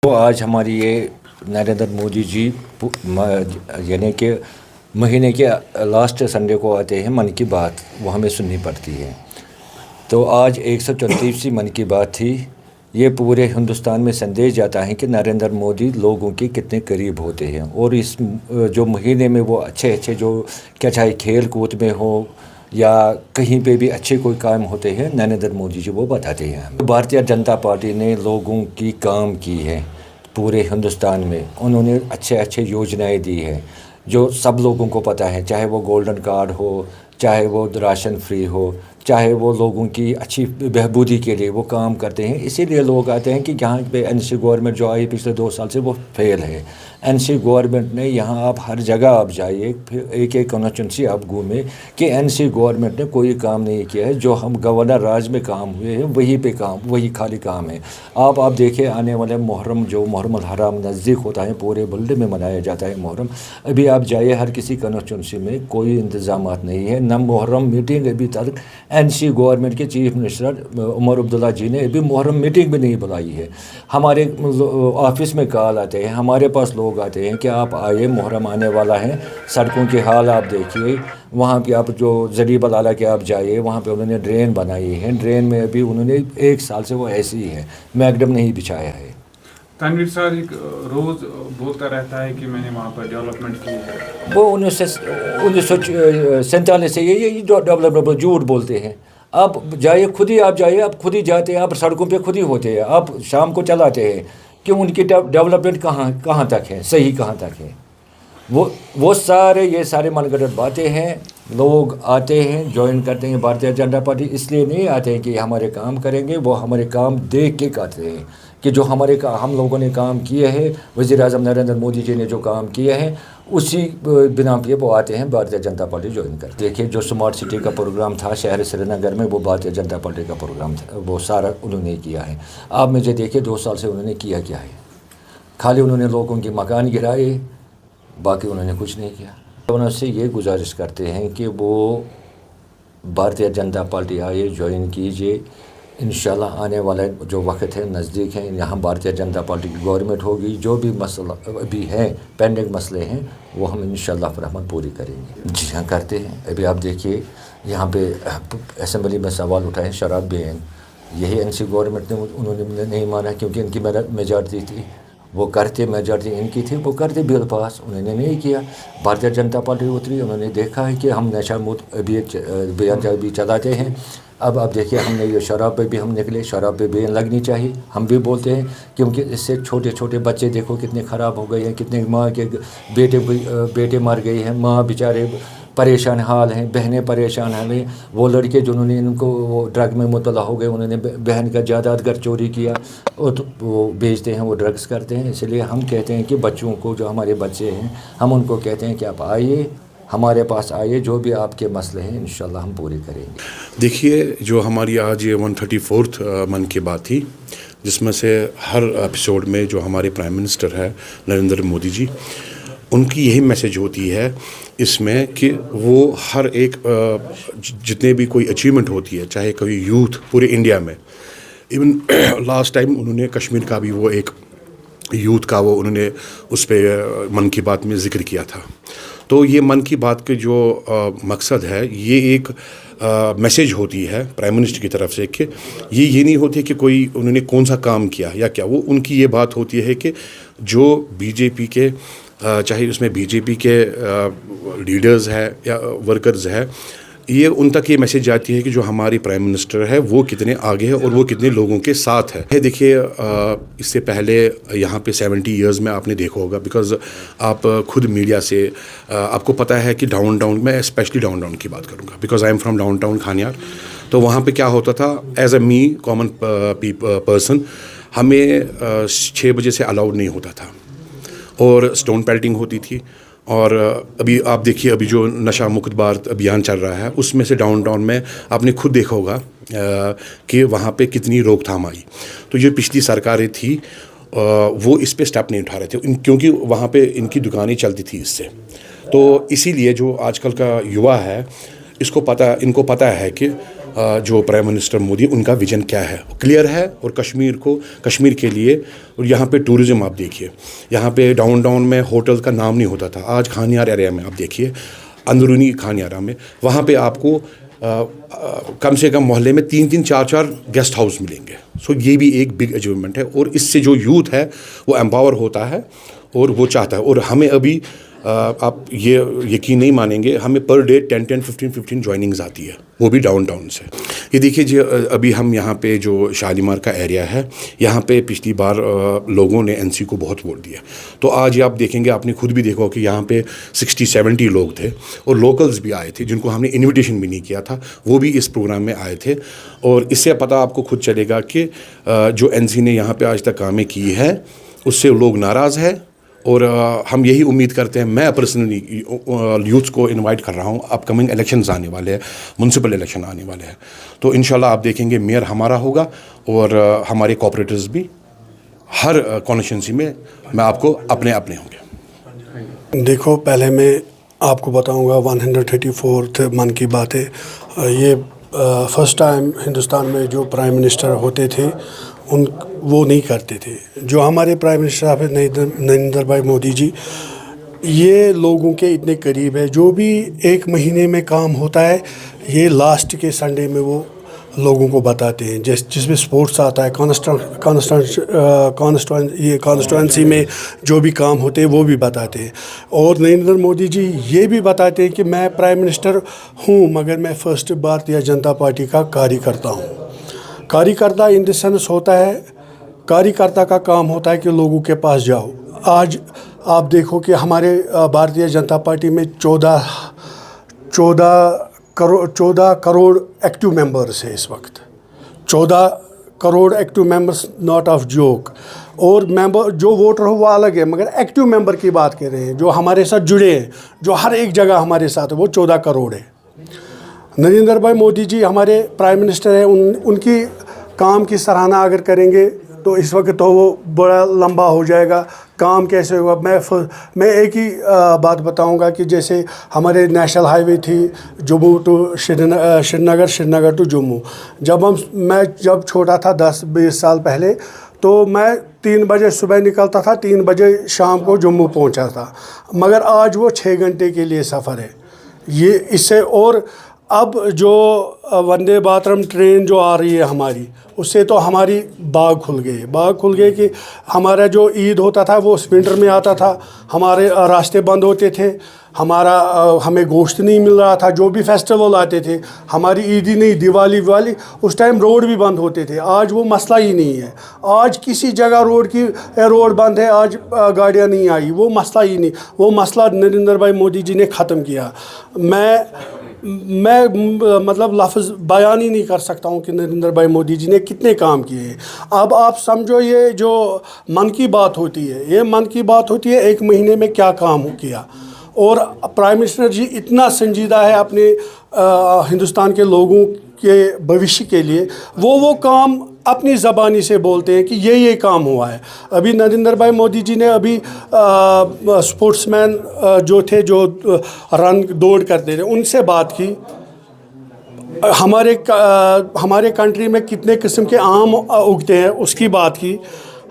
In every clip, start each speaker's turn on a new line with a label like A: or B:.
A: तो आज हमारी ये नरेंद्र मोदी जी यानी कि महीने के लास्ट संडे को आते हैं मन की बात वो हमें सुननी पड़ती है। तो आज 134वीं मन की बात थी। ये पूरे हिंदुस्तान में संदेश जाता है कि नरेंद्र मोदी लोगों के कितने करीब होते हैं और इस जो महीने में वो अच्छे अच्छे जो क्या चाहे खेल कूद में हो या कहीं पे भी अच्छे कोई काम होते हैं नरेंद्र मोदी जी वो बताते हैं हमें। भारतीय जनता पार्टी ने लोगों की काम की है पूरे हिंदुस्तान में। उन्होंने अच्छे अच्छे योजनाएं दी है जो सब लोगों को पता है, चाहे वो गोल्डन कार्ड हो, चाहे वो राशन फ्री हो, चाहे वो लोगों की अच्छी बहबूदी के लिए वो काम करते हैं। इसीलिए लोग आते हैं कि यहाँ पे एनसी गवर्नमेंट जो आई पिछले 2 साल से वो फेल है। एनसी गवर्नमेंट ने यहाँ आप हर जगह आप जाइए, फिर एक एक कॉन्स्टिट्यूंसी आप घूमें कि एनसी गवर्नमेंट ने कोई काम नहीं किया है। जो हम गवर्नर राज में काम हुए हैं वही पे काम, वही खाली काम है। आप देखिए आने वाले मुहर्रम जो मुहर्रम हराम नज़दीक होता है, पूरे वर्ल्ड में मनाया जाता है मुहर्रम। अभी आप जाइए हर किसी कॉन्स्टिट्यूंसी में कोई इंतजाम नहीं है, न मुहर्रम मीटिंग अभी तक एनसी गवर्नमेंट के चीफ मिनिस्टर उमर अब्दुल्ला जी ने अभी मुहर्रम मीटिंग भी नहीं बुलाई है। हमारे ऑफिस में कॉल आते हैं, हमारे पास लोग आते हैं कि आप आइए मुहर्रम आने वाला है, सड़कों के हाल आप देखिए। वहाँ पे आप जो जरी बलाला के आप जाइए, वहाँ पे उन्होंने ड्रेन बनाई है, ड्रेन में अभी उन्होंने 1 साल से वो ऐसी ही है, मैगडम नहीं बिछाया है।
B: तनवीर साहब एक रोज़ बोलता रहता है कि मैंने वहाँ पर डेवलपमेंट की है।
A: वो 1947 से ये डेवलपमेंट झूठ बोलते हैं। आप जाइए, खुद ही आप जाइए, आप खुद ही जाते हैं, आप सड़कों पे खुद ही होते हैं, आप शाम को चलाते हैं कि उनकी डेवलपमेंट कहाँ तक है, सही कहाँ तक है। वो ये सारे मनगढ़ंत बातें हैं। लोग आते हैं, ज्वाइन करते हैं भारतीय जनता पार्टी, इसलिए नहीं आते हैं कि हमारे काम करेंगे, वो हमारे काम देख के करते हैं कि जो हम लोगों ने काम किए हैं, वज़ीर-ए-आज़म नरेंद्र मोदी जी ने जो काम किए हैं उसी बिना पे वो आते हैं भारतीय जनता पार्टी ज्वाइन करते। देखिए जो स्मार्ट सिटी का प्रोग्राम था शहर श्रीनगर में, वो भारतीय जनता पार्टी का प्रोग्राम था, वो सारा उन्होंने किया है। आप मुझे देखिए 2 साल से उन्होंने किया क्या है, खाली उन्होंने लोगों के मकान गिराए, बाकी उन्होंने कुछ नहीं किया। उनसे ये गुजारिश करते हैं कि वो भारतीय जनता पार्टी आइए, ज्वाइन कीजिए। इंशाल्लाह आने वाला जो वक्त है नज़दीक है, यहाँ भारतीय जनता पार्टी की गवर्नमेंट होगी। जो भी मसला अभी है, पेंडिंग मसले हैं, वो हम इंशाल्लाह रहमत पूरी करेंगे। जी हाँ, करते हैं। अभी आप देखिए यहाँ पे असेंबली में सवाल उठाए शराब बैन, यही एनसी गवर्नमेंट ने उन्होंने नहीं माना क्योंकि इनकी मेजॉरिटी थी, वो करते मेजॉरिटी इनकी थी, वो करते बिल पास, उन्होंने नहीं किया। भारतीय जनता पार्टी उतरी, उन्होंने देखा है कि हम नशा मुक्त अभियान भी चलाते हैं। अब आप देखिए हमने ये शराब पे भी हम निकले, शराब पे बैन लगनी चाहिए, हम भी बोलते हैं क्योंकि इससे छोटे छोटे बच्चे देखो कितने ख़राब हो गए हैं, कितने माँ के बेटे मर गए हैं, माँ बेचारे परेशान हाल हैं, बहनें परेशान हाल हैं। वो लड़के जिन्होंने इनको वो ड्रग में मुब्तला हो गए, उन्होंने बहन का जायदाद घर चोरी किया और तो वो बेचते हैं, वो ड्रग्स करते हैं। इसलिए हम कहते हैं कि बच्चों को, जो हमारे बच्चे हैं, हम उनको कहते हैं कि आप आइए, हमारे पास आइए, जो भी आपके मसले हैं इंशाल्लाह हम पूरे करेंगे।
C: देखिए जो हमारी आज ये 134th मन की बात थी, जिसमें से हर एपिसोड में जो हमारे प्राइम मिनिस्टर है नरेंद्र मोदी जी, उनकी यही मैसेज होती है इसमें कि वो हर एक जितने भी कोई अचीवमेंट होती है, चाहे कोई यूथ पूरे इंडिया में, इवन लास्ट टाइम उन्होंने कश्मीर का भी वो एक यूथ का वो उन्होंने उस पर मन की बात में ज़िक्र किया था। तो ये मन की बात के जो मकसद है, ये एक मैसेज होती है प्राइम मिनिस्टर की तरफ से कि ये नहीं होती कि कोई उन्होंने कौन सा काम किया या क्या, वो उनकी ये बात होती है कि जो बीजेपी के चाहे उसमें बीजेपी के लीडर्स है या वर्कर्स है, ये उन तक ये मैसेज जाती है कि जो हमारी प्राइम मिनिस्टर है वो कितने आगे है और वो कितने लोगों के साथ है। देखिए इससे पहले यहाँ पे 70 इयर्स में आपने देखा होगा, बिकॉज़ आप खुद मीडिया से आपको पता है कि डाउन मैं स्पेशली डाउन की बात करूँगा because I am from down Khanyar. तो वहाँ पे क्या होता था, as a me common person, हमें 6 बजे से अलाउड नहीं होता था और स्टोन पेल्टिंग होती थी। और अभी आप देखिए अभी जो नशा मुक्त भारत अभियान चल रहा है, उसमें से डाउन में आपने खुद देखा होगा कि वहाँ पे कितनी रोकथाम आई। तो जो पिछली सरकारें थी वो इस पे स्टेप नहीं उठा रहे थे, क्योंकि वहाँ पे इनकी दुकानें चलती थी इससे। तो इसीलिए जो आजकल का युवा है, इनको पता है कि جو پرائم منسٹر مودی انکا ویژن کیا ہے کلیئر ہے. اور کشمیر کے لیے اور یہاں پہ ٹورزم آپ دیکھیے, یہاں پہ ڈاؤن میں ہوٹل کا نام نہیں ہوتا تھا, آج کھانیار ایریا میں آپ دیکھیے, اندرونی کھانیارہ میں وہاں پہ آپ کو کم سے کم محلے میں 3 4 گیسٹ ہاؤس ملیں گے. سو یہ بھی ایک بگ اچیومنٹ ہے, اور اس سے جو یوتھ ہے وہ امپاور ہوتا ہے اور وہ چاہتا ہے. اور ہمیں ابھی آپ یہ یقین نہیں مانیں گے, ہمیں پر ڈے 10 15 جوائننگز آتی ہے, وہ بھی ڈاؤن ٹاؤن سے. یہ دیکھیے جی, ابھی ہم یہاں پہ جو شالیمار کا ایریا ہے, یہاں پہ پچھلی بار لوگوں نے NC کو بہت ووٹ دیا, تو آج آپ دیکھیں گے, آپ نے خود بھی دیکھا کہ یہاں پہ 60 70 لوگ تھے, اور لوکلز بھی آئے تھے جن کو ہم نے انویٹیشن بھی نہیں کیا تھا, وہ بھی اس پروگرام میں آئے تھے. اور اس سے پتہ آپ کو خود چلے گا کہ جو NC نے یہاں پہ آج تک کامیں کی ہے اس سے لوگ ناراض ہیں. اور ہم یہی امید کرتے ہیں, میں پرسنلی یوتھ کو انوائٹ کر رہا ہوں, اپ کمنگ الیکشنز آنے والے ہیں, میونسپل الیکشن آنے والے ہیں, تو انشاءاللہ آپ دیکھیں گے میئر ہمارا ہوگا اور ہمارے کوآپریٹرز بھی ہر کانسٹیٹوئنسی میں آپ کو اپنے ہوں گے.
D: دیکھو, پہلے میں آپ کو بتاؤں گا 134 من کی بات ہے. یہ فرسٹ ٹائم ہندوستان میں جو پرائم منسٹر ہوتے تھے وہ نہیں کرتے تھے. جو ہمارے پرائم منسٹر صاحب نریندر بھائی مودی جی, یہ لوگوں کے اتنے قریب ہے, جو بھی 1 مہینے میں کام ہوتا ہے یہ لاسٹ کے سنڈے میں وہ لوگوں کو بتاتے ہیں. جس میں سپورٹس آتا ہے, کانسٹیٹوئنسی میں جو بھی کام ہوتے ہیں وہ بھی بتاتے ہیں. اور نریندر مودی جی یہ بھی بتاتے ہیں کہ میں پرائم منسٹر ہوں مگر میں فرسٹ بھارتیہ جنتا پارٹی کا کاری کرتا ہوں. کاری کرتا ان دی سینس ہوتا ہے, کاری کرتا کا کام ہوتا ہے کہ لوگوں کے پاس جاؤ. آج آپ دیکھو کہ ہمارے بھارتیہ جنتا پارٹی میں 14 کروڑ ایکٹیو ممبرس ہے اس وقت. 14 crore active members, not of joke. اور ممبر جو ووٹر ہو وہ الگ ہے, مگر ایکٹیو ممبر کی بات کر رہے ہیں, جو ہمارے ساتھ جڑے ہیں, جو ہر ایک جگہ ہمارے ساتھ ہے, وہ 14 کروڑ ہے. نریندر بھائی مودی جی ہمارے پرائم منسٹر ہیں, ان کی کام کی سراہنا اگر کریں گے تو اس وقت تو وہ بڑا لمبا ہو جائے گا. کام کیسے ہوگا؟ میں ایک ہی بات بتاؤں گا کہ جیسے ہمارے نیشنل ہائی وے تھی Jammu to Srinagar to Jammu. میں جب چھوٹا تھا 10-20 سال پہلے, تو میں 3 بجے صبح نکلتا تھا, 3 بجے شام کو جموں پہنچا تھا. مگر آج وہ 6 گھنٹے کے لیے سفر ہے. یہ اس سے, اور اب جو وندے بھارتم ٹرین جو آ رہی ہے ہماری, اس سے تو ہماری باغ کھل گئے کہ ہمارا جو عید ہوتا تھا وہ ونٹر میں آتا تھا, ہمارے راستے بند ہوتے تھے, ہمیں گوشت نہیں مل رہا تھا. جو بھی فیسٹیول آتے تھے, ہماری عید ہی نہیں, دیوالی اس ٹائم روڈ بھی بند ہوتے تھے. آج وہ مسئلہ ہی نہیں ہے. آج کسی جگہ روڈ بند ہے, آج گاڑیاں نہیں آئی, وہ مسئلہ ہی نہیں. وہ مسئلہ نریندر بھائی مودی جی نے ختم کیا. میں مطلب لفظ بیان ہی نہیں کر سکتا ہوں کہ نریندر بھائی مودی جی نے کتنے کام کیے ہیں. اب آپ سمجھو, یہ جو من کی بات ہوتی ہے, یہ من کی بات ہوتی ہے 1 مہینے میں کیا کام کیا. اور پرائم منسٹر جی اتنا سنجیدہ ہے اپنے ہندوستان کے لوگوں کے بھوشیہ کے لیے, وہ کام اپنی زبانی سے بولتے ہیں کہ یہ کام ہوا ہے. ابھی نریندر بھائی مودی جی نے ابھی سپورٹس مین جو تھے, جو رن دوڑ کرتے تھے, ان سے بات کی. ہمارے کنٹری میں کتنے قسم کے آم اگتے ہیں اس کی بات کی.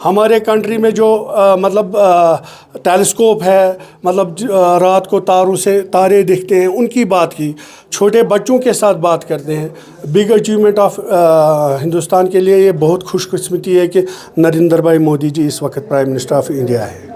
D: ہمارے کنٹری میں جو مطلب ٹیلیسکوپ ہے, مطلب رات کو تاروں سے تارے دکھتے ہیں, ان کی بات کی. چھوٹے بچوں کے ساتھ بات کرتے ہیں. بگ اچیومنٹ آف ہندوستان کے لیے یہ بہت خوش قسمتی ہے کہ نریندر بھائی مودی جی اس وقت پرائم منسٹر آف انڈیا ہے.